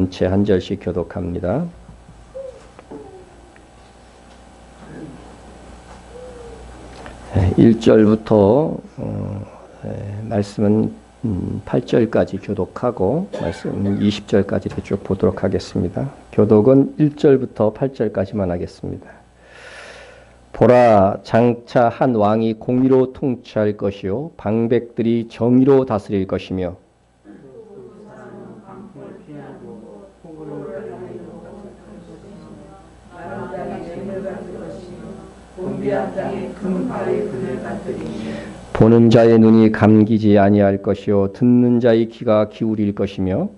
전체 한 절씩 교독합니다. 1절부터 말씀은 8절까지 교독하고 말씀 20절까지 이렇게 쭉 보도록 하겠습니다. 교독은 1절부터 8절까지만 하겠습니다. 보라, 장차 한 왕이 공의로 통치할 것이요 방백들이 정의로 다스릴 것이며 보는 자의 눈이 감기지 아니할 것이요 듣는 자의 귀가 기울일 것이며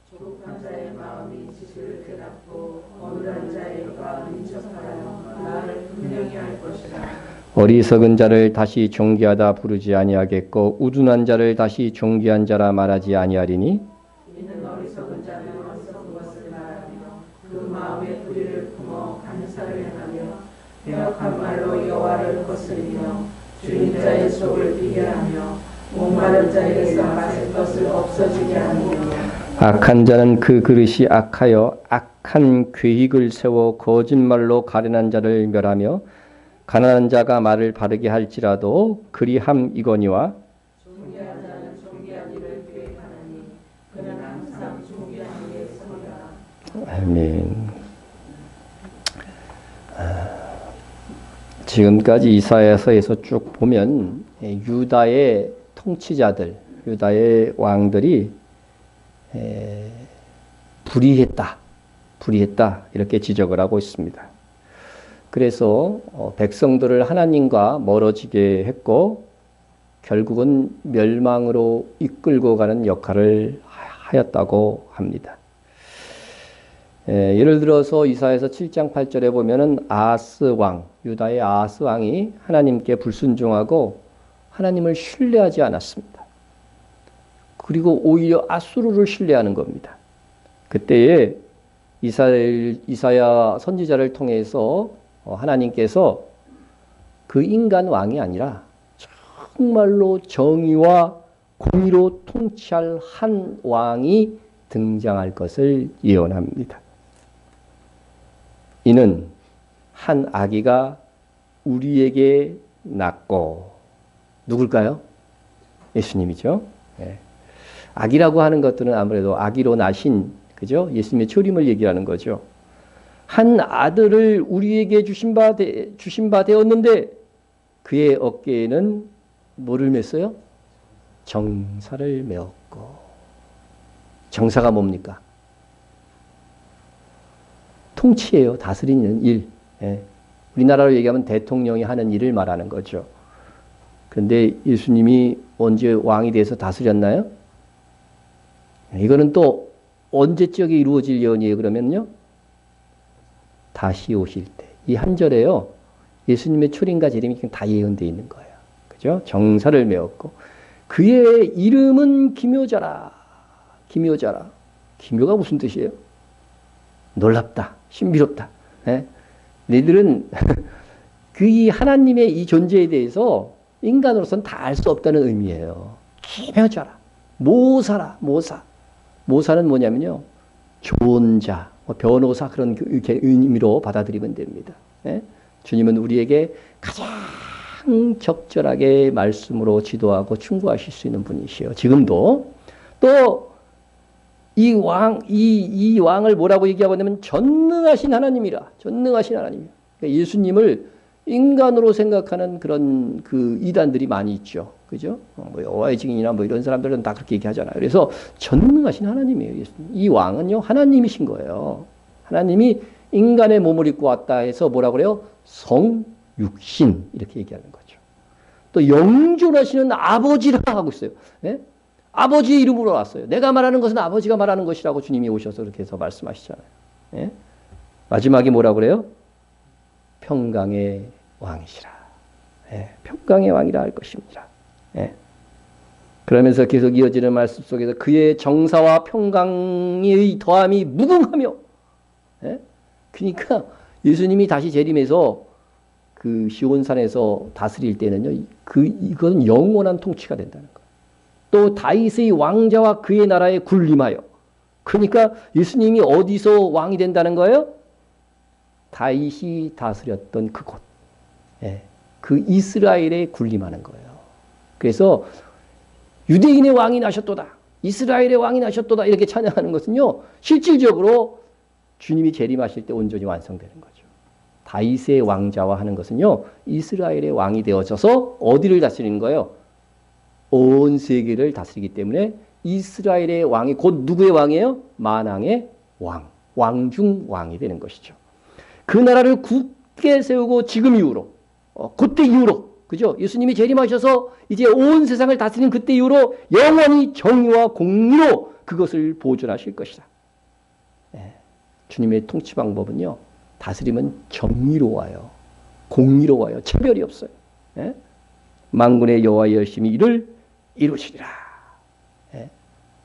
조급한 자의 마음이 지식을 깨닫고 어눌한 자의 혀가 민첩하여 말을 분명히 할 것이라. 어리석은 자를 다시 존귀하다 부르지 아니하겠고 우둔한 자를 다시 존귀한 자라 말하지 아니하리니 이는 어리석은 자는 어리석은 것을 말하며 그 마음의 불의를 품어 간사를 행하며 배역한 말로 여호와를 거스리며 주인자의 속을 비교하며 목마른 자에게서 마실 것을 없어지게 하느니라. 악한 자는 그 그릇이 악하여 악한 계획을 세워 거짓말로 가련한 자를 멸하며 가난한 자가 말을 바르게 할지라도 그리함이거니와 존귀한 자는 존귀하기를 계획하느니 그는 항상 존귀한 일에 서리라. 아멘. 지금까지 이사야서에서 쭉 보면 유다의 통치자들, 유다의 왕들이 불의했다 이렇게 지적을 하고 있습니다. 그래서 백성들을 하나님과 멀어지게 했고 결국은 멸망으로 이끌고 가는 역할을 하였다고 합니다. 예를 들어서 이사야서 7장 8절에 보면은 아하스 왕, 유다의 아하스 왕이 하나님께 불순종하고 하나님을 신뢰하지 않았습니다. 그리고 오히려 아수르를 신뢰하는 겁니다. 그때에 이사야 선지자를 통해서 하나님께서 그 인간 왕이 아니라 정말로 정의와 공의로 통치할 한 왕이 등장할 것을 예언합니다. 이는 한 아기가 우리에게 낳고 누굴까요? 예수님이죠. 예. 아기라고 하는 것들은 아무래도 아기로 나신 그죠? 예수님의 초림을 얘기하는 거죠. 한 아들을 우리에게 주신 바 되었는데 그의 어깨에는 뭐를 맸어요? 정사를 메었고. 정사가 뭡니까? 통치예요. 다스리는 일. 예. 우리나라로 얘기하면 대통령이 하는 일을 말하는 거죠. 그런데 예수님이 언제 왕이 돼서 다스렸나요? 이거는 또 언제적에 이루어질 예언이에요. 그러면요. 다시 오실 때. 이 한 절에요. 예수님의 초림과 재림이 다 예언되어 있는 거예요. 그죠? 정사를 메었고 그의 이름은 기묘자라. 기묘자라. 기묘가 무슨 뜻이에요? 놀랍다. 신비롭다. 예? 너희들은 그 하나님의 이 존재에 대해서 인간으로서는 다 알 수 없다는 의미예요. 기묘자라. 모사라. 모사. 모사는 뭐냐면요. 좋은 자, 변호사 그런 의미로 받아들이면 됩니다. 예? 주님은 우리에게 가장 적절하게 말씀으로 지도하고 충고하실 수 있는 분이시요. 지금도 또 이 왕을 뭐라고 얘기하고 있냐면 전능하신 하나님이라. 전능하신 하나님이라. 그러니까 예수님을 인간으로 생각하는 그런 그 이단들이 많이 있죠. 그죠? 뭐 여호와의 증인이나 뭐 이런 사람들은 다 그렇게 얘기하잖아요. 그래서 전능하신 하나님이에요. 예수님. 이 왕은요, 하나님이신 거예요. 하나님이 인간의 몸을 입고 왔다 해서 뭐라고 그래요? 성육신. 이렇게 얘기하는 거죠. 또 영존하시는 아버지라 하고 있어요. 네? 아버지의 이름으로 왔어요. 내가 말하는 것은 아버지가 말하는 것이라고 주님이 오셔서 그렇게 해서 말씀하시잖아요. 예? 마지막에 뭐라고 그래요? 평강의 왕이시라. 예, 평강의 왕이라 할 것입니다. 예. 그러면서 계속 이어지는 말씀 속에서 그의 정사와 평강의 더함이 무궁하며 예? 그러니까 예수님이 다시 재림해서 그 시온산에서 다스릴 때는요. 이건 영원한 통치가 된다는 거예요. 또 다윗의 왕자와 그의 나라에 군림하여 그러니까 예수님이 어디서 왕이 된다는 거예요? 다윗이 다스렸던 그곳. 예, 그 이스라엘에 군림하는 거예요. 그래서 유대인의 왕이 나셨도다. 이스라엘의 왕이 나셨도다. 이렇게 찬양하는 것은요. 실질적으로 주님이 재림하실 때 온전히 완성되는 거죠. 다윗의 왕자와 하는 것은요. 이스라엘의 왕이 되어져서 어디를 다스리는 거예요? 온 세계를 다스리기 때문에 이스라엘의 왕이 곧 누구의 왕이에요? 만왕의 왕. 왕중 왕이 되는 것이죠. 그 나라를 굳게 세우고 지금 이후로 그때 이후로 그죠? 예수님이 재림하셔서 이제 온 세상을 다스리는 그때 이후로 영원히 정의와 공의로 그것을 보존하실 것이다. 예. 주님의 통치 방법은요. 다스림은 정의로워요. 공의로워요. 차별이 없어요. 예? 만군의 여호와의 열심히 이를 이루시리라. 예?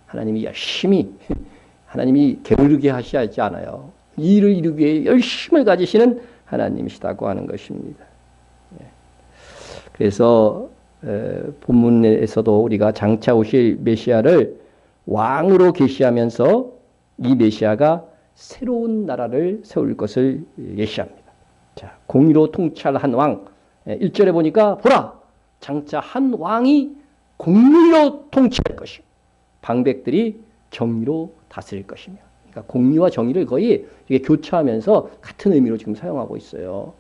하나님이 열심히 하나님이 게으르게 하시지 않아요. 이 일을 이루기 위해 열심을 가지시는 하나님이시다고 하는 것입니다. 그래서 본문에서도 우리가 장차 오실 메시아를 왕으로 계시하면서 이 메시아가 새로운 나라를 세울 것을 예시합니다. 자, 공의로 통치할 한 왕. 1절에 보니까 보라! 장차 한 왕이 공의로 통치할 것이요. 방백들이 정의로 다스릴 것이며. 그러니까 공의와 정의를 거의 이게 교차하면서 같은 의미로 지금 사용하고 있어요.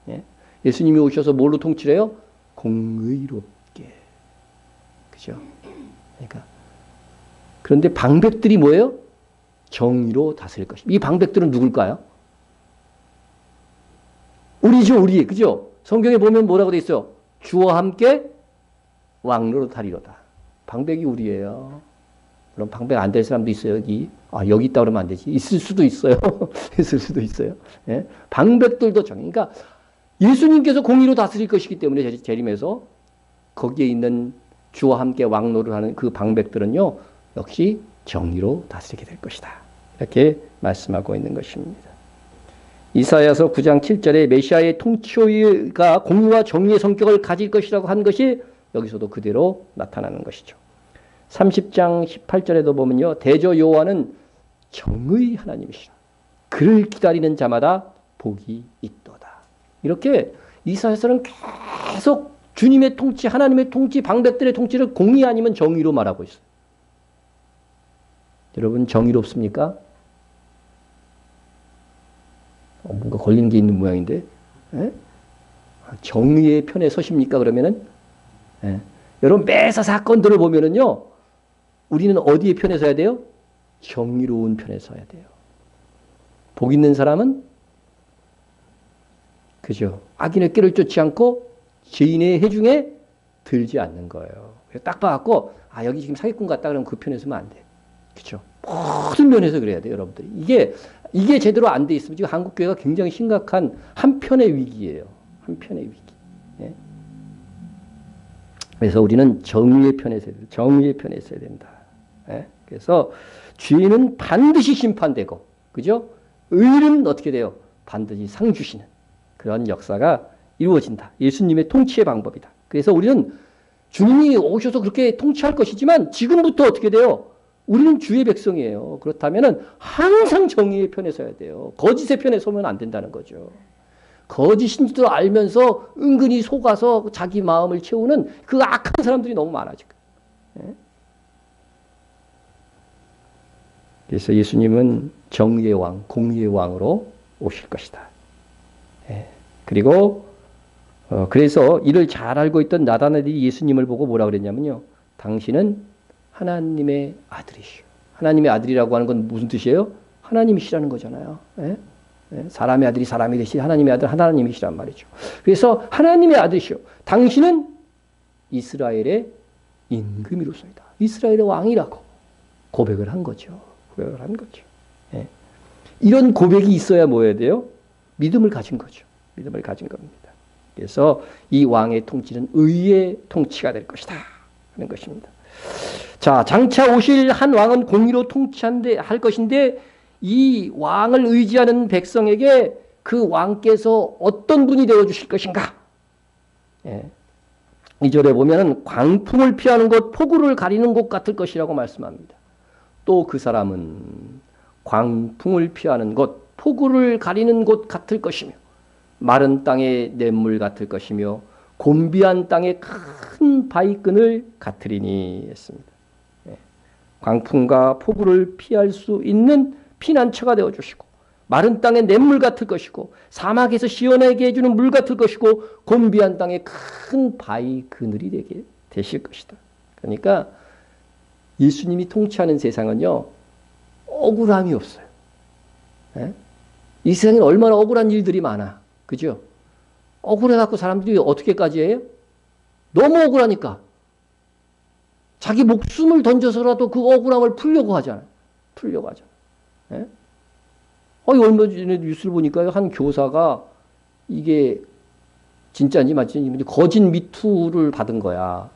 예? 예수님이 오셔서 뭘로 통치해요? 공의롭게. 그죠? 그러니까. 그런데 방백들이 뭐예요? 정의로 다스릴 것입니다. 이 방백들은 누굴까요? 우리죠, 우리. 그죠? 성경에 보면 뭐라고 돼 있어요? 주와 함께 왕노로 다리로다. 방백이 우리예요. 그럼 방백 안 될 사람도 있어요, 여기. 아, 여기 있다 그러면 안 되지. 있을 수도 있어요. 있을 수도 있어요. 예? 방백들도 정의. 그러니까 예수님께서 공의로 다스릴 것이기 때문에 재림에서 거기에 있는 주와 함께 왕노를 하는 그 방백들은요, 역시 정의로 다스리게 될 것이다. 이렇게 말씀하고 있는 것입니다. 이사야서 9장 7절에 메시아의 통치가 공의와 정의의 성격을 가질 것이라고 한 것이 여기서도 그대로 나타나는 것이죠. 30장 18절에도 보면요. 대저 여호와는 정의 하나님이시라. 그를 기다리는 자마다 복이 있도다. 이렇게 이사야서는 계속 주님의 통치, 하나님의 통치, 방백들의 통치를 공의 아니면 정의로 말하고 있어요. 여러분 정의롭습니까? 뭔가 걸리는 게 있는 모양인데. 에? 정의의 편에 서십니까? 그러면은 에. 여러분 매사 사건들을 보면은요. 우리는 어디에 편에 서야 돼요? 정의로운 편에 서야 돼요. 복 있는 사람은 그죠? 악인의 꾀를 쫓지 않고 죄인의 해중에 들지 않는 거예요. 딱 봐갖고 아 여기 지금 사기꾼 같다 그러면 그 편에 서면 안 돼. 그렇죠? 모든 면에서 그래야 돼요, 여러분들이. 이게 제대로 안 돼 있으면 지금 한국 교회가 굉장히 심각한 한편의 위기예요. 한편의 위기. 예? 그래서 우리는 정의의 편에 서야 된다. 정의의 편에 서야 된다. 예? 그래서 죄인은 반드시 심판되고, 그죠? 의는 어떻게 돼요? 반드시 상 주시는 그런 역사가 이루어진다. 예수님의 통치의 방법이다. 그래서 우리는 주님이 오셔서 그렇게 통치할 것이지만 지금부터 어떻게 돼요? 우리는 주의 백성이에요. 그렇다면 항상 정의의 편에 서야 돼요. 거짓의 편에 서면 안 된다는 거죠. 거짓인지도 알면서 은근히 속아서 자기 마음을 채우는 그 악한 사람들이 너무 많아 지금. 예? 그래서 예수님은 정의의 왕, 공의의 왕으로 오실 것이다. 예. 그리고 그래서 이를 잘 알고 있던 나다나엘이 예수님을 보고 뭐라 그랬냐면요. 당신은 하나님의 아들이시오. 하나님의 아들이라고 하는 건 무슨 뜻이에요? 하나님이시라는 거잖아요. 예? 예? 사람의 아들이 사람이 되시 하나님의 아들 하나님이시란 말이죠. 그래서 하나님의 아들이시오. 당신은 이스라엘의 임금이로소이다. 이스라엘의 왕이라고 고백을 한 거죠. 고백을 한 거죠. 예. 이런 고백이 있어야 뭐 해야 돼요? 믿음을 가진 거죠. 믿음을 가진 겁니다. 그래서 이 왕의 통치는 의의 통치가 될 것이다 하는 것입니다. 자, 장차 오실 한 왕은 공의로 통치할 것인데 이 왕을 의지하는 백성에게 그 왕께서 어떤 분이 되어주실 것인가? 예. 2절에 보면 광풍을 피하는 곳, 폭우를 가리는 곳 같을 것이라고 말씀합니다. 또 그 사람은 광풍을 피하는 곳, 폭우를 가리는 곳 같을 것이며 마른 땅의 냇물 같을 것이며 곤비한 땅의 큰 바위끈을 같으리니 했습니다. 광풍과 폭우를 피할 수 있는 피난처가 되어주시고 마른 땅의 냇물 같을 것이고 사막에서 시원하게 해주는 물 같을 것이고 곤비한 땅의 큰 바위 그늘이 되게 되실 것이다. 그러니까 예수님이 통치하는 세상은요 억울함이 없어요. 예? 이 세상에 얼마나 억울한 일들이 많아. 그죠? 억울해갖고 사람들이 어떻게까지 해요? 너무 억울하니까 자기 목숨을 던져서라도 그 억울함을 풀려고 하잖아요. 풀려고 하잖아요. 예? 얼마 전에 뉴스를 보니까요, 한 교사가 이게 진짜인지 맞지인지 거짓 미투를 받은 거야.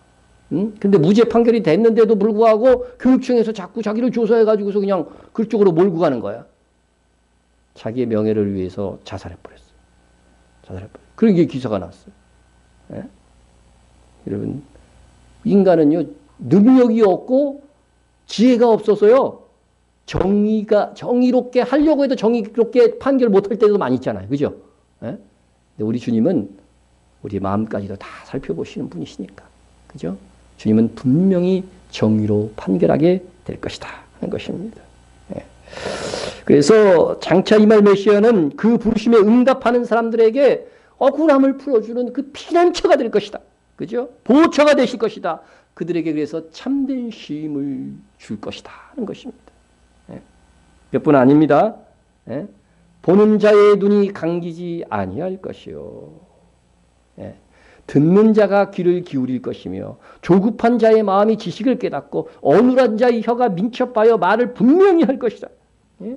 응? 근데 무죄 판결이 됐는데도 불구하고 교육청에서 자꾸 자기를 조사해가지고서 그냥 그쪽으로 몰고 가는 거야. 자기의 명예를 위해서 자살해버렸어. 자살해버렸어. 그런 게 기사가 났어요. 예? 여러분, 인간은요, 능력이 없고 지혜가 없어서요, 정의롭게 하려고 해도 정의롭게 판결 못할 때도 많이 있잖아요. 그죠? 예? 근데 우리 주님은 우리 마음까지도 다 살펴보시는 분이시니까. 그죠? 주님은 분명히 정의로 판결하게 될 것이다 하는 것입니다. 예. 그래서 장차 임할 메시아는 그 부르심에 응답하는 사람들에게 억울함을 풀어주는 그 피난처가 될 것이다. 그죠? 보호처가 되실 것이다. 그들에게 그래서 참된 쉼을 줄 것이다 하는 것입니다. 예. 몇 분 아닙니다. 예. 보는 자의 눈이 감기지 아니할 것이요. 예. 듣는 자가 귀를 기울일 것이며 조급한 자의 마음이 지식을 깨닫고 어눌한 자의 혀가 민첩하여 말을 분명히 할 것이다. 예?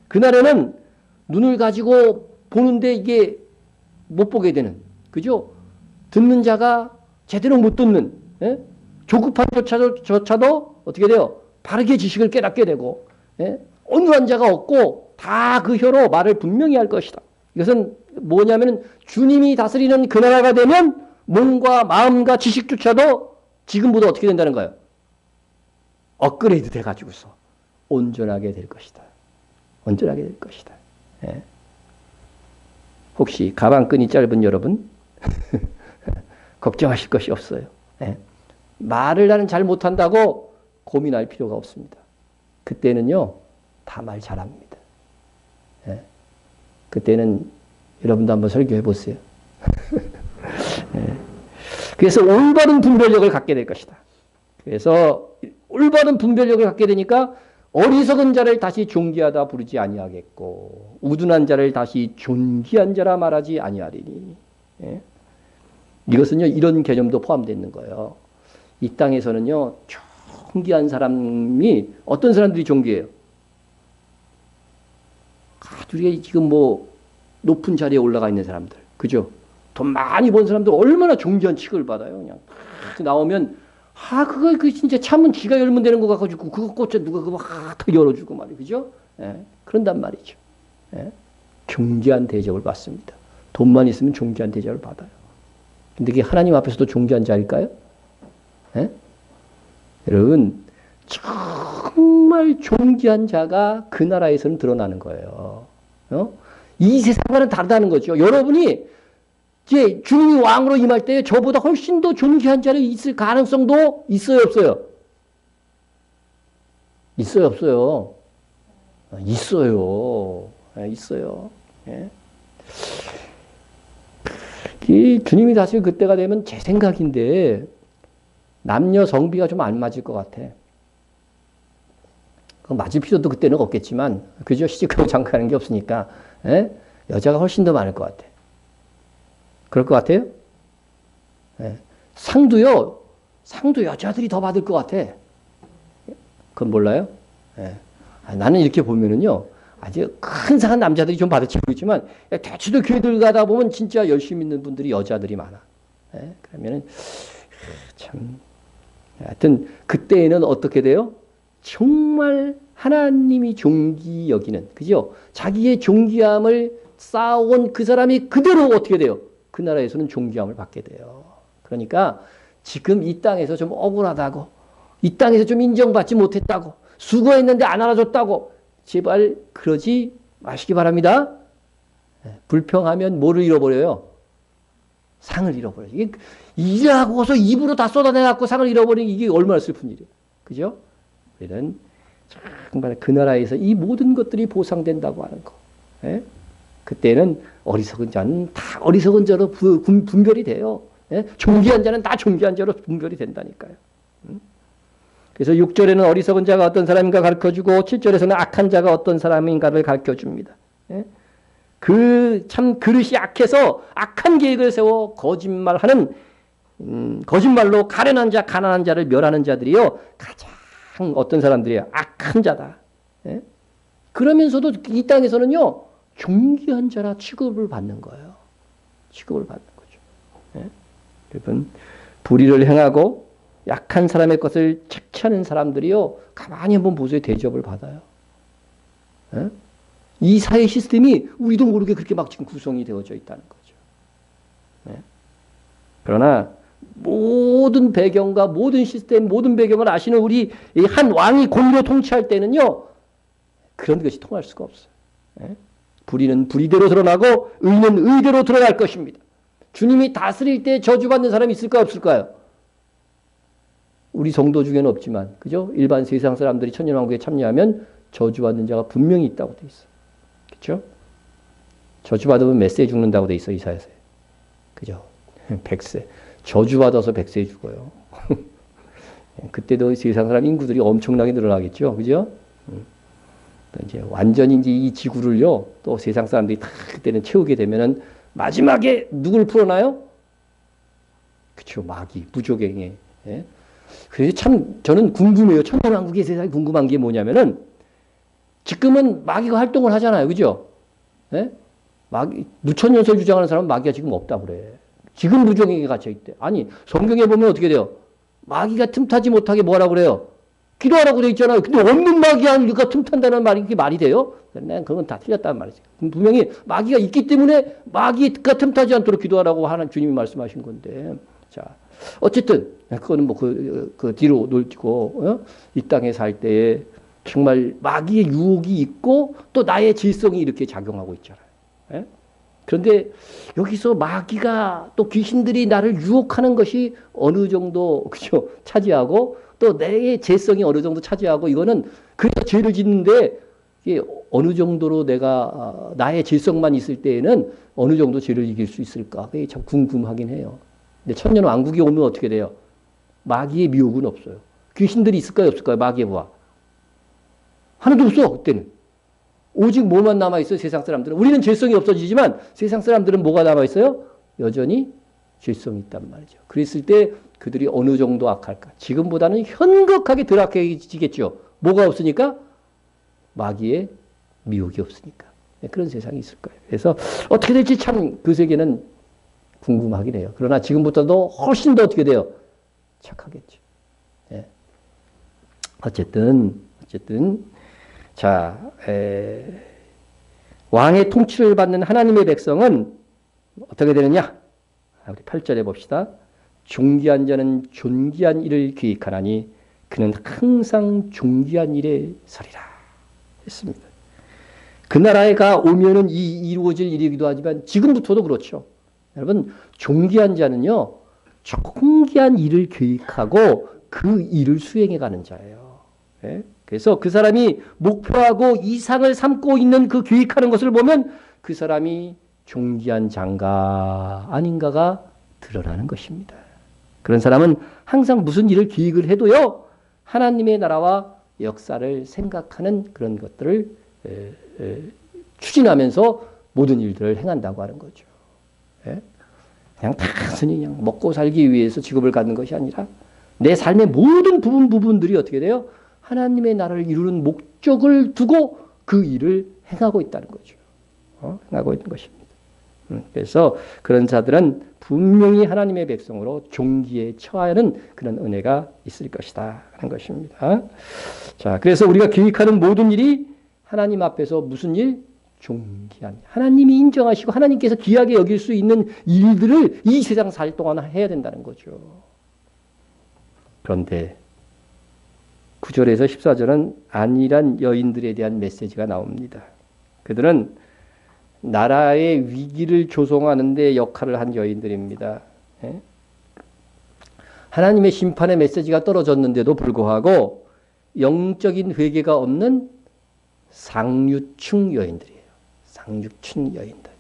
그날에는 눈을 가지고 보는데 이게 못 보게 되는, 그죠? 듣는 자가 제대로 못 듣는, 예? 조급한 조차도 어떻게 돼요? 바르게 지식을 깨닫게 되고, 예? 어눌한 자가 없고 다 그 혀로 말을 분명히 할 것이다. 이것은 뭐냐면 주님이 다스리는 그 나라가 되면 몸과 마음과 지식조차도 지금보다 어떻게 된다는 거예요? 업그레이드 돼가지고서 온전하게 될 것이다. 온전하게 될 것이다. 예. 혹시 가방끈이 짧은 여러분 걱정하실 것이 없어요. 예. 말을 나는 잘 못한다고 고민할 필요가 없습니다. 그때는요 다 말 잘합니다. 예. 그때는 여러분도 한번 설교해 보세요. 예. 그래서 올바른 분별력을 갖게 될 것이다. 그래서 올바른 분별력을 갖게 되니까 어리석은 자를 다시 존귀하다 부르지 아니하겠고 우둔한 자를 다시 존귀한 자라 말하지 아니하리니. 예. 이것은요 이런 개념도 포함되어 있는 거예요. 이 땅에서는요 존귀한 사람이 어떤 사람들이 존귀해요? 우리가 지금 뭐 높은 자리에 올라가 있는 사람들, 그죠? 돈 많이 번 사람들 얼마나 존귀한 취급을 받아요. 그냥 나오면 그거 진짜 참은 지가 열면 되는 거 가지고 그거 꽂혀 누가 그거 더 열어주고 말이에요, 그죠? 예, 그런단 말이죠. 예, 존귀한 대접을 받습니다. 돈만 있으면 존귀한 대접을 받아요. 근데 그게 하나님 앞에서도 존귀한 자일까요? 예? 여러분 정말 존귀한 자가 그 나라에서는 드러나는 거예요. 이 세상과는 다르다는 거죠. 여러분이 이제 주님이 왕으로 임할 때 저보다 훨씬 더 존귀한 자를 있을 가능성도 있어요, 없어요? 있어요, 없어요? 있어요. 있어요. 예. 이 주님이 다시 그때가 되면 제 생각인데 남녀 성비가 좀 안 맞을 것 같아. 맞을 필요도 그때는 없겠지만, 그죠? 시집가고 장가하는 게 없으니까, 예? 여자가 훨씬 더 많을 것 같아. 그럴 것 같아요? 예. 상도 여자들이 더 받을 것 같아. 그건 몰라요? 예. 나는 이렇게 보면은요, 아주 큰 상한 남자들이 좀 받을지 모르겠지만, 대체로 교회들 가다 보면 진짜 열심히 있는 분들이 여자들이 많아. 예. 그러면은, 참, 하여튼, 그때에는 어떻게 돼요? 정말 하나님이 존귀 여기는, 그죠? 자기의 존귀함을 쌓아온 그 사람이 그대로 어떻게 돼요? 그 나라에서는 존귀함을 받게 돼요. 그러니까 지금 이 땅에서 좀 억울하다고, 이 땅에서 좀 인정받지 못했다고, 수고했는데 안 알아줬다고, 제발 그러지 마시기 바랍니다. 불평하면 뭐를 잃어버려요? 상을 잃어버려요. 이게 일하고서 입으로 다 쏟아내갖고 상을 잃어버리는 이게 얼마나 슬픈 일이에요. 그죠? 우리는 정말 그 나라에서 이 모든 것들이 보상된다고 하는 거. 예? 그때는 어리석은 자는 다 어리석은 자로 분별이 돼요. 예? 존귀한 자는 다 존귀한 자로 분별이 된다니까요. 그래서 6절에는 어리석은 자가 어떤 사람인가 가르쳐주고 7절에서는 악한 자가 어떤 사람인가를 가르쳐줍니다. 예? 그 참 그릇이 악해서 악한 계획을 세워 거짓말하는 거짓말로 가련한 자, 가난한 자를 멸하는 자들이요 가장 어떤 사람들이에요? 악한 자다. 예? 그러면서도 이 땅에서는요 존귀한 자라 취급을 받는 거예요. 취급을 받는 거죠. 예? 여러분 불의를 행하고 약한 사람의 것을 착취하는 사람들이요 가만히 한번 보세요. 대접을 받아요. 예? 이 사회 시스템이 우리도 모르게 그렇게 막 지금 구성이 되어져 있다는 거죠. 네. 그러나 모든 배경과 모든 시스템, 모든 배경을 아시는 우리 한 왕이 공의로 통치할 때는요, 그런 것이 통할 수가 없어요. 네. 불의는 불의대로 드러나고 의는 의대로 드러날 것입니다. 주님이 다스릴 때 저주받는 사람이 있을까요, 없을까요? 우리 성도 중에는 없지만, 그죠? 일반 세상 사람들이 천년왕국에 참여하면 저주받는 자가 분명히 있다고 돼 있어요. 그죠? 저주받으면 몇 세 죽는다고 돼 있어, 이사야서에. 그죠? 100세. 저주받아서 100세 죽어요. 그때도 세상 사람 인구들이 엄청나게 늘어나겠죠. 그죠? 이제 완전히 이제 이 지구를요, 또 세상 사람들이 다 그때는 채우게 되면은 마지막에 누굴 풀어놔요? 그쵸. 마귀, 무조갱에. 예? 그래서 참 저는 궁금해요. 천년왕국의 세상이 궁금한 게 뭐냐면은 지금은 마귀가 활동을 하잖아요. 그죠? 예? 마귀, 무천년설 주장하는 사람은 마귀가 지금 없다고 그래. 지금 무종에게 갇혀있대. 아니, 성경에 보면 어떻게 돼요? 마귀가 틈타지 못하게 뭐라고 그래요? 기도하라고 돼 있잖아요. 근데 없는 마귀가 틈탄다는 말이 그게 말이 돼요? 난 그건 다 틀렸다는 말이지. 분명히 마귀가 있기 때문에 마귀가 틈타지 않도록 기도하라고 하는 주님이 말씀하신 건데. 자, 어쨌든, 그거는 뭐 그 뒤로 놀고, 어? 이 땅에 살 때에 정말 마귀의 유혹이 있고 또 나의 질성이 이렇게 작용하고 있잖아요. 예? 그런데 여기서 마귀가 또 귀신들이 나를 유혹하는 것이 어느 정도 그죠? 차지하고 또 내 죄성이 어느 정도 차지하고 이거는 그래서 죄를 짓는데 이게 어느 정도로 내가 나의 죄성만 있을 때에는 어느 정도 죄를 이길 수 있을까? 그게 참 궁금하긴 해요. 근데 천년 왕국이 오면 어떻게 돼요? 마귀의 미혹은 없어요. 귀신들이 있을까요? 없을까요? 마귀의 부하. 하나도 없어, 그때는. 오직 뭐만 남아있어요, 세상 사람들은. 우리는 죄성이 없어지지만 세상 사람들은 뭐가 남아있어요? 여전히 죄성이 있단 말이죠. 그랬을 때 그들이 어느 정도 악할까? 지금보다는 현격하게 덜 악해지겠죠. 뭐가 없으니까? 마귀의 미혹이 없으니까. 그런 세상이 있을 거예요. 그래서 어떻게 될지 참 그 세계는 궁금하긴 해요. 그러나 지금부터도 훨씬 더 어떻게 돼요? 착하겠죠. 예. 어쨌든 자, 왕의 통치를 받는 하나님의 백성은 어떻게 되느냐? 우리 8절에 봅시다. 존귀한 자는 존귀한 일을 계획하나니 그는 항상 존귀한 일에 서리라 했습니다. 그 나라가 오면은 이루어질 일이기도 하지만 지금부터도 그렇죠. 여러분 존귀한 자는요. 존귀한 일을 계획하고 그 일을 수행해가는 자예요. 예? 그래서 그 사람이 목표하고 이상을 삼고 있는 그 계획하는 것을 보면 그 사람이 존귀한 자인가 아닌가가 드러나는 것입니다. 그런 사람은 항상 무슨 일을 계획을 해도요. 하나님의 나라와 역사를 생각하는 그런 것들을 추진하면서 모든 일들을 행한다고 하는 거죠. 예? 그냥 단순히 그냥 먹고 살기 위해서 직업을 갖는 것이 아니라 내 삶의 모든 부분들이 어떻게 돼요? 하나님의 나라를 이루는 목적을 두고 그 일을 행하고 있다는 거죠. 행하고 있는 것입니다. 그래서 그런 자들은 분명히 하나님의 백성으로 존귀에 처하는 그런 은혜가 있을 것이다 하는 것입니다. 자, 그래서 우리가 계획하는 모든 일이 하나님 앞에서 무슨 일? 존귀한 하나님이 인정하시고 하나님께서 귀하게 여길 수 있는 일들을 이 세상 살 동안 해야 된다는 거죠. 그런데 9절에서 14절은 안일한 여인들에 대한 메시지가 나옵니다. 그들은 나라의 위기를 조성하는 데 역할을 한 여인들입니다. 예? 하나님의 심판의 메시지가 떨어졌는데도 불구하고 영적인 회개가 없는 상류층 여인들이에요. 상류층 여인들.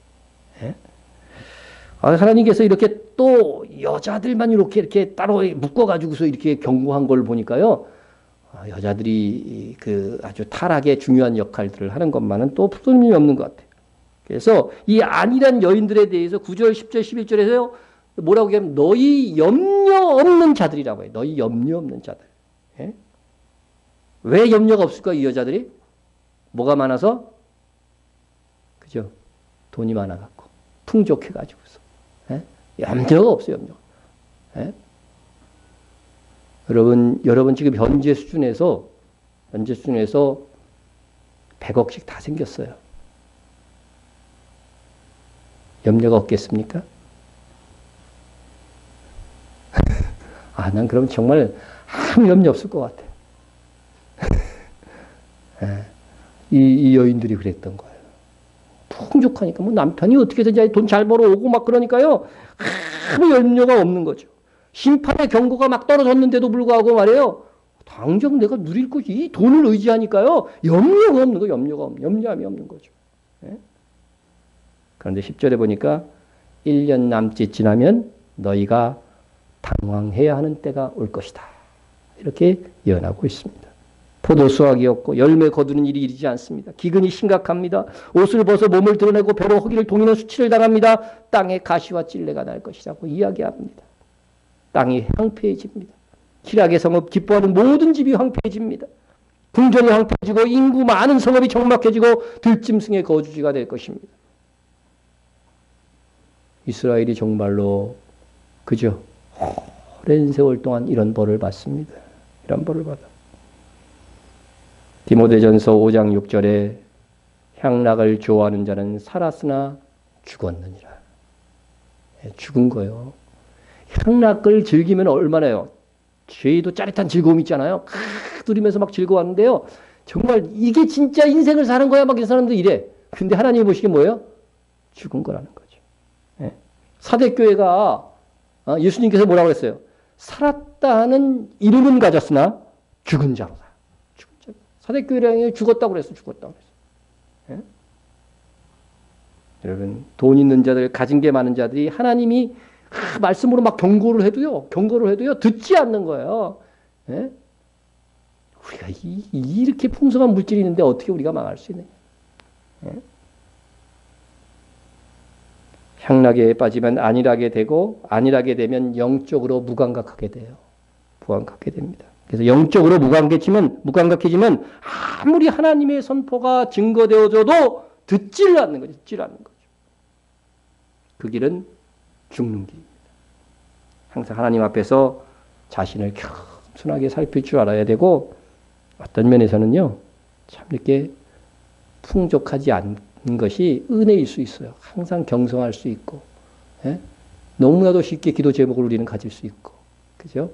예? 하나님께서 이렇게 또 여자들만 이렇게 따로 묶어가지고서 이렇게 경고한 걸 보니까요. 여자들이 그 아주 타락의 중요한 역할들을 하는 것만은 또 소용이 없는 것 같아요. 그래서 이 안일한 여인들에 대해서 9절, 10절, 11절에서 뭐라고 하냐면 너희 염려 없는 자들이라고 해요. 너희 염려 없는 자들. 예? 왜 염려가 없을까? 이 여자들이 뭐가 많아서? 그죠? 돈이 많아갖고 풍족해가지고서 예? 염려가 없어요. 염려. 예? 여러분 지금 현재 수준에서 100억씩 다 생겼어요. 염려가 없겠습니까? 난 그럼 정말 아무 염려 없을 것 같아. 이 여인들이 그랬던 거예요. 풍족하니까 뭐 남편이 어떻게든지 돈 잘 벌어오고 막 그러니까요. 아무 염려가 없는 거죠. 심판의 경고가 막 떨어졌는데도 불구하고 말이에요. 당장 내가 누릴 것이 이 돈을 의지하니까요. 염려가 없는 거, 염려함이 없는 거죠. 예? 그런데 10절에 보니까 1년 남짓 지나면 너희가 당황해야 하는 때가 올 것이다. 이렇게 예언하고 있습니다. 포도 수확이 없고 열매 거두는 일이 이르지 않습니다. 기근이 심각합니다. 옷을 벗어 몸을 드러내고 배로 허기를 동이는 수치를 당합니다. 땅에 가시와 찔레가 날 것이라고 이야기합니다. 땅이 황폐해집니다. 희락의 성읍 기뻐하는 모든 집이 황폐해집니다. 궁전이 황폐해지고 인구 많은 성읍이 적막해지고 들짐승의 거주지가 될 것입니다. 이스라엘이 정말로 그죠? 오랜 세월 동안 이런 벌을 받습니다. 이런 벌을 받아. 디모데전서 5장 6절에 향락을 좋아하는 자는 살았으나 죽었느니라. 죽은 거예요. 향락을 즐기면 얼마나요? 죄도 짜릿한 즐거움 있잖아요. 누리면서 막 즐거웠는데요. 정말 이게 진짜 인생을 사는 거야 막 이 사람들 이래. 근데 하나님이 보시기에 뭐예요? 죽은 거라는 거죠. 예. 사대교회가 예수님께서 뭐라고 했어요? 살았다 하는 이름은 가졌으나 죽은 자로다. 죽은 자. 사대교회랑이 죽었다고 그랬어. 죽었다고 그랬어. 예? 여러분 돈 있는 자들, 가진 게 많은 자들이 하나님이 말씀으로 막 경고를 해도요 듣지 않는 거예요. 예? 우리가 이렇게 풍성한 물질이 있는데 어떻게 우리가 망할 수 있느냐? 예? 향락에 빠지면 안일하게 되고 안일하게 되면 영적으로 무감각하게 돼요. 무감각하게 됩니다. 그래서 영적으로 무감각해지면 아무리 하나님의 선포가 증거되어져도 듣지를 않는 거죠. 듣지를 않는 거죠. 그 길은 죽는 길입니다. 항상 하나님 앞에서 자신을 겸손하게 살필 줄 알아야 되고 어떤 면에서는요. 참 이렇게 풍족하지 않은 것이 은혜일 수 있어요. 항상 경성할 수 있고 예? 너무나도 쉽게 기도 제목을 우리는 가질 수 있고 그죠?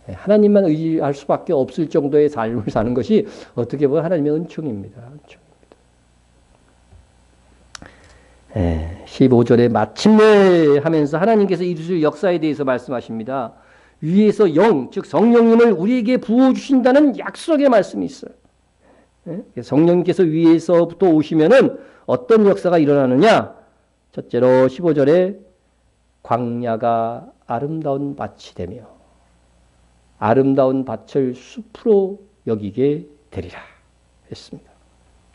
예? 하나님만 의지할 수밖에 없을 정도의 삶을 사는 것이 어떻게 보면 하나님의 은총입니다. 은총입니다. 15절에 마침내 하면서 하나님께서 이루실 역사에 대해서 말씀하십니다. 위에서 영, 즉 성령님을 우리에게 부어주신다는 약속의 말씀이 있어요. 성령님께서 위에서부터 오시면은 어떤 역사가 일어나느냐? 첫째로 15절에 광야가 아름다운 밭이 되며 아름다운 밭을 숲으로 여기게 되리라 했습니다.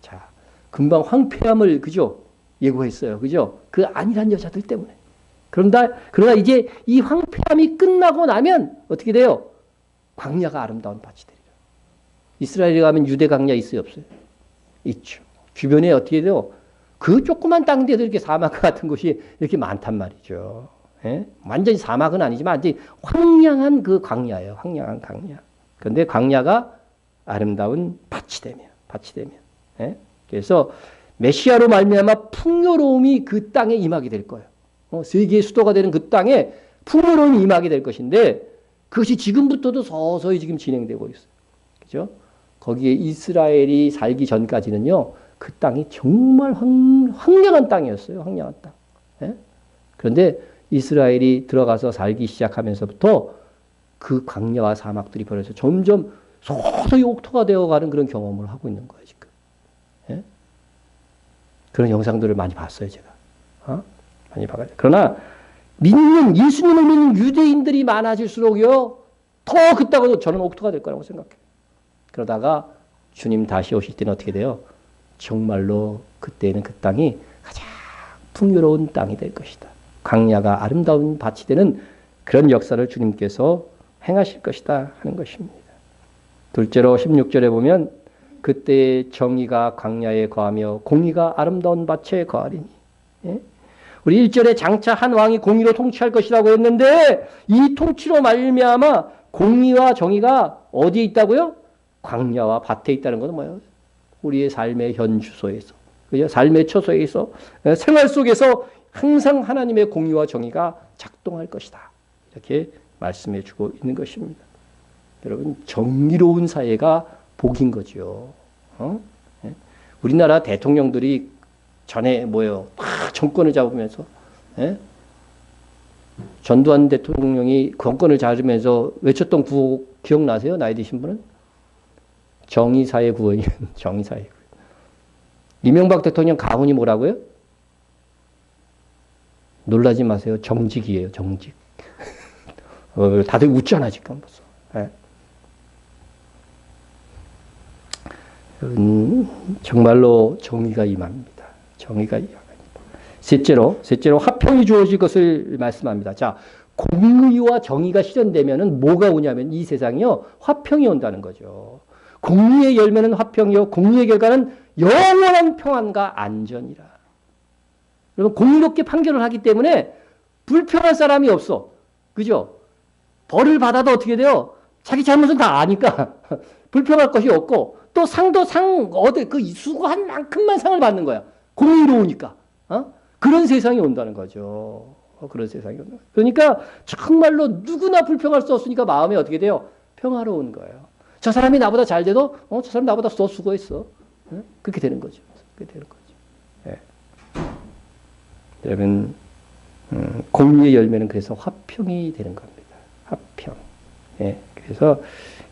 자, 금방 황폐함을 그죠? 예고했어요. 그죠? 그 안일한 여자들 때문에. 그러나 이제 이 황폐함이 끝나고 나면 어떻게 돼요? 광야가 아름다운 밭이 되리라. 이스라엘에 가면 유대 광야 있어요? 없어요? 있죠. 주변에 어떻게 돼요? 그 조그만 땅인데도 이렇게 사막 같은 곳이 이렇게 많단 말이죠. 예? 완전히 사막은 아니지만 완전히 황량한 그 광야예요. 황량한 광야. 그런데 광야가 아름다운 밭이 되면. 예? 그래서 메시아로 말미암아 풍요로움이 그 땅에 임하게 될 거예요. 세계의 수도가 되는 그 땅에 풍요로움이 임하게 될 것인데 그것이 지금부터도 서서히 지금 진행되고 있어요. 그죠? 거기에 이스라엘이 살기 전까지는요, 그 땅이 정말 황량한 땅이었어요. 황량한 땅. 예? 그런데 이스라엘이 들어가서 살기 시작하면서부터 그 광야와 사막들이 벌어져 점점 서서히 옥토가 되어가는 그런 경험을 하고 있는 거예요, 지금. 예? 그런 영상들을 많이 봤어요, 제가. 많이 봐가지고. 그러나 예수님을 믿는 유대인들이 많아질수록요, 더 그따가도 저는 옥토가 될 거라고 생각해요. 그러다가 주님 다시 오실 때는 어떻게 돼요? 정말로 그때는 그 땅이 가장 풍요로운 땅이 될 것이다. 광야가 아름다운 밭이 되는 그런 역사를 주님께서 행하실 것이다 하는 것입니다. 둘째로 16절에 보면 그때 정의가 광야에 거하며 공의가 아름다운 밭에 거하리니. 예? 우리 1절에 장차 한 왕이 공의로 통치할 것이라고 했는데 이 통치로 말미암아 공의와 정의가 어디에 있다고요? 광야와 밭에 있다는 것은 뭐예요? 우리의 삶의 현 주소에서, 그죠? 삶의 처소에서, 생활 속에서 항상 하나님의 공의와 정의가 작동할 것이다. 이렇게 말씀해 주고 있는 것입니다. 여러분, 정의로운 사회가 복인 거죠. 예? 우리나라 대통령들이 전에 뭐예요? 다 정권을 잡으면서, 예? 전두환 대통령이 정권을 잡으면서 외쳤던 구호 기억나세요? 나이 드신 분은? 정의사회 구원이에요. 정의사회 구원. 이명박 대통령 가훈이 뭐라고요? 놀라지 마세요. 정직이에요. 정직. 다들 웃잖아 지금 벌써. 예. 정말로 정의가 임합니다. 정의가 임합니다. 셋째로 화평이 주어질 것을 말씀합니다. 자, 공의와 정의가 실현되면은 뭐가 오냐면 이 세상이요 화평이 온다는 거죠. 공의의 열매는 화평이요 공의의 결과는 영원한 평안과 안전이라. 여러분 공의롭게 판결을 하기 때문에 불평할 사람이 없어. 그죠? 벌을 받아도 어떻게 돼요? 자기 잘못은 다 아니까 불평할 것이 없고 또 상도 그 수고한 만큼만 상을 받는 거야. 공의로우니까. 그런 세상이 온다는 거죠. 그런 세상이 온다. 그러니까 정말로 누구나 불평할 수 없으니까 마음이 어떻게 돼요? 평화로운 거예요. 저 사람이 나보다 잘 돼도 저 사람 나보다 더 수고했어. 그렇게 되는 거죠. 그렇게 되는 거죠. 예. 여러분 공의의 열매는 그래서 화평이 되는 겁니다. 화평. 예. 그래서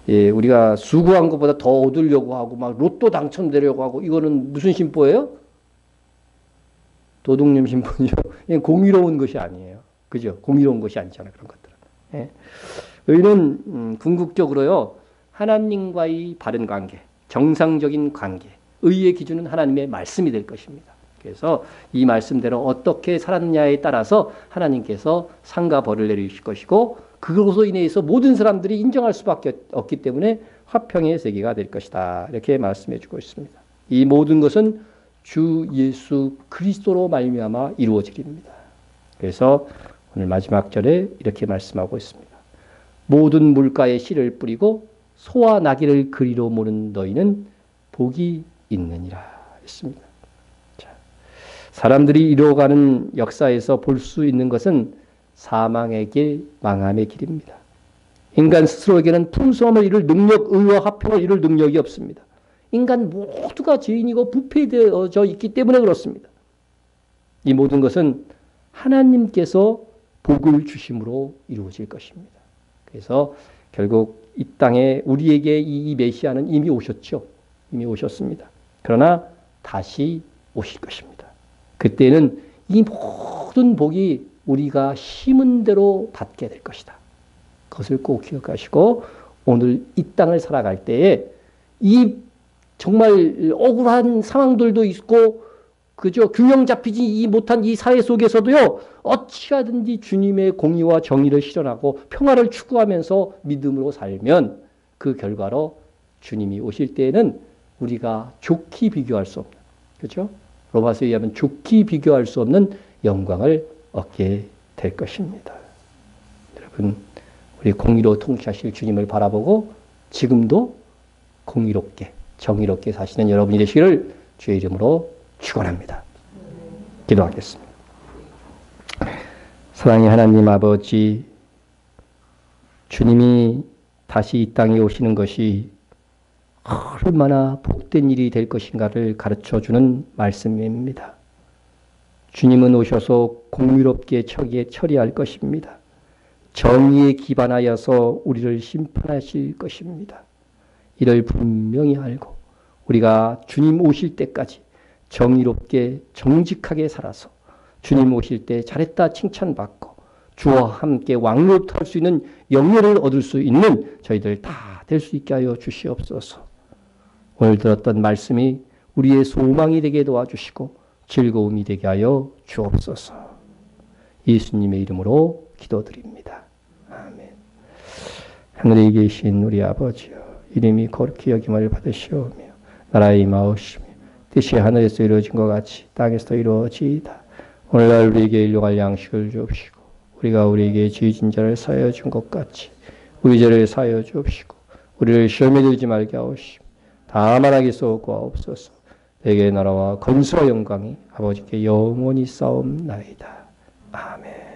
예, 우리가 수고한 것보다 더 얻으려고 하고 막 로또 당첨되려고 하고 이거는 무슨 심보예요? 도둑님 심보죠. 공의로운 것이 아니에요. 그죠? 공의로운 것이 아니잖아요. 그런 것들은. 예. 의는 궁극적으로요. 하나님과의 바른 관계, 정상적인 관계, 의의 기준은 하나님의 말씀이 될 것입니다. 그래서 이 말씀대로 어떻게 살았느냐에 따라서 하나님께서 상과 벌을 내리실 것이고 그것으로 인해서 모든 사람들이 인정할 수밖에 없기 때문에 화평의 세계가 될 것이다. 이렇게 말씀해 주고 있습니다. 이 모든 것은 주 예수 그리스도로 말미암아 이루어지립니다. 그래서 오늘 마지막 절에 이렇게 말씀하고 있습니다. 모든 물가에 씨를 뿌리고 소와 나귀를 그리로 모는 너희는 복이 있느니라 했습니다. 자, 사람들이 이루어가는 역사에서 볼 수 있는 것은 사망의 길, 망함의 길입니다. 인간 스스로에게는 풍성함을 이룰 능력, 의와 화평을 이룰 능력이 없습니다. 인간 모두가 죄인이고 부패되어져 있기 때문에 그렇습니다. 이 모든 것은 하나님께서 복을 주심으로 이루어질 것입니다. 그래서 결국 이 땅에 우리에게 이 메시아는 이미 오셨죠. 이미 오셨습니다. 그러나 다시 오실 것입니다. 그때는 이 모든 복이 우리가 심은 대로 받게 될 것이다. 그것을 꼭 기억하시고 오늘 이 땅을 살아갈 때에 이 정말 억울한 상황들도 있고 그죠? 균형 잡히지 못한 이 사회 속에서도요. 어찌하든지 주님의 공의와 정의를 실현하고 평화를 추구하면서 믿음으로 살면 그 결과로 주님이 오실 때에는 우리가 좋게 비교할 수 없는 그렇죠? 로마서에 의하면 좋게 비교할 수 없는 영광을 얻게 될 것입니다. 여러분 우리 공의로 통치하실 주님을 바라보고 지금도 공의롭게 정의롭게 사시는 여러분이 되시기를 주의 이름으로 축원합니다. 기도하겠습니다. 사랑의 하나님 아버지, 주님이 다시 이 땅에 오시는 것이 얼마나 복된 일이 될 것인가를 가르쳐주는 말씀입니다. 주님은 오셔서 공의롭게 처리할 것입니다. 정의에 기반하여서 우리를 심판하실 것입니다. 이를 분명히 알고 우리가 주님 오실 때까지 정의롭게 정직하게 살아서 주님 오실 때 잘했다 칭찬받고 주와 함께 왕노릇할 수 있는 영예를 얻을 수 있는 저희들 다 될 수 있게 하여 주시옵소서. 오늘 들었던 말씀이 우리의 소망이 되게 도와주시고 즐거움이 되게 하여 주옵소서. 예수님의 이름으로 기도드립니다. 아멘. 하늘에 계신 우리 아버지여, 이름이 거룩히 여김을 받으시오며 나라의 임하옵시며 뜻이 하늘에서 이루어진 것 같이 땅에서 이루어지이다. 오늘날 우리에게 일용할 양식을 주옵시고 우리가 우리에게 죄진 자를 사하여 준 것 같이 우리 죄를 사하여 주옵시고 우리를 시험에 들지 말게 하옵시며 다만 악에서 구하옵소서. 내게 나라와 권세와 영광이 아버지께 영원히 싸움나이다. 아멘.